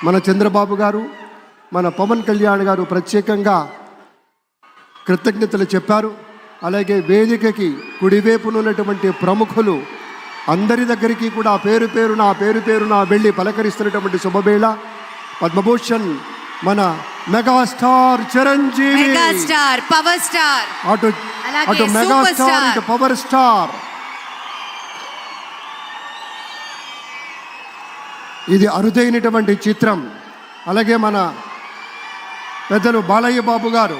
మన చంద్రబాబు గారు, మన పవన్ కళ్యాణ్ గారు ప్రత్యేకంగా కృతజ్ఞతలు చెప్పారు. అలాగే వేదికకి కుడివైపునున్నటువంటి ప్రముఖులు అందరి దగ్గరికి కూడా పేరు పేరున వెళ్ళి పలకరిస్తున్నటువంటి శుభవేళ. పద్మభూషణ్ మన megastar Chiranjeevi, megastar power star, అటు మెగాస్టార్ ఇటు పవర్ స్టార్. ఇది అరుదైనటువంటి చిత్రం. అలాగే మన పెద్దలు బాలయ్య బాబు గారు,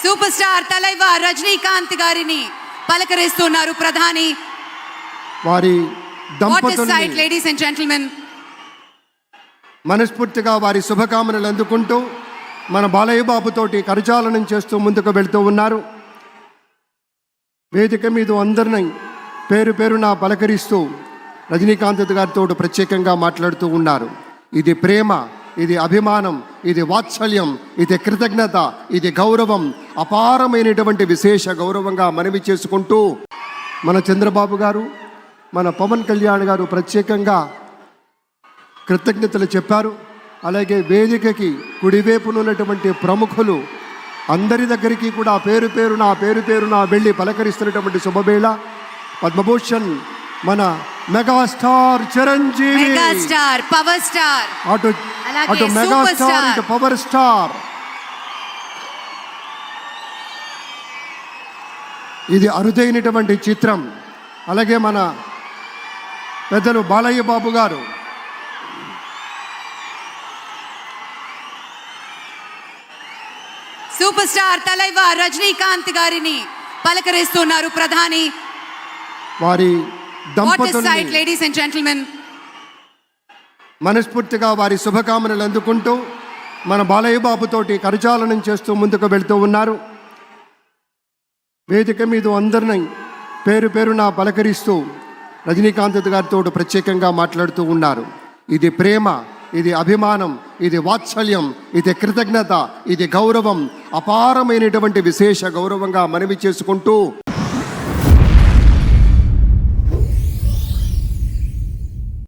సూపర్ స్టార్ తలైవా రజనీకాంత్ గారిని పలకరిస్తున్నారు ప్రధాని. వారి దంపతుల్ని లేడీస్ అండ్ జెంటిల్మెన్ మనస్ఫూర్తిగా వారి శుభకామనలు అందుకుంటూ మన బాలయ్య బాబుతోటి కరచాలనం చేస్తూ ముందుకు వెళ్తూ ఉన్నారు. వేదిక మీద అందరినీ పేరున పలకరిస్తూ రజనీకాంత్ గారితో ప్రత్యేకంగా మాట్లాడుతూ ఉన్నారు. ఇది ప్రేమ, ఇది అభిమానం, ఇది వాత్సల్యం, ఇది కృతజ్ఞత, ఇది గౌరవం, అపారమైనటువంటి విశేష గౌరవంగా మనవి చేసుకుంటూ మన చంద్రబాబు గారు, మన పవన్ కళ్యాణ్ గారు ప్రత్యేకంగా కృతజ్ఞతలు చెప్పారు. అలాగే వేదికకి కుడివైపునున్నటువంటి ప్రముఖులు అందరి దగ్గరికి కూడా పేరు పేరున వెళ్ళి పలకరిస్తున్నటువంటి శుభవేళ. పద్మభూషణ్ మన megastar Chiranjeevi, megastar power star, అటు మెగాస్టార్ ఇటు పవర్ స్టార్. ఇది అరుదైనటువంటి చిత్రం. అలాగే మన పెద్దలు బాలయ్య బాబు గారు, సూపర్ స్టార్ తలైవా రజనీకాంత్ గారిని పలకరిస్తున్నారు ప్రధాని. వారి దంపతుల్ని లేడీస్ అండ్ జెంటిల్మెన్ మనస్ఫూర్తిగా వారి శుభకామనలు అందుకుంటూ మన బాలయ్య బాబుతోటి కరచాలనం చేస్తూ ముందుకు వెళ్తూ ఉన్నారు. వేదిక మీద అందరినీ పేరున పలకరిస్తూ రజనీకాంత్ గారితో ప్రత్యేకంగా మాట్లాడుతూ ఉన్నారు. ఇది ప్రేమ, ఇది అభిమానం, ఇది వాత్సల్యం, ఇది కృతజ్ఞత, ఇది గౌరవం, అపారమైనటువంటి విశేష గౌరవంగా మనవి చేసుకుంటూ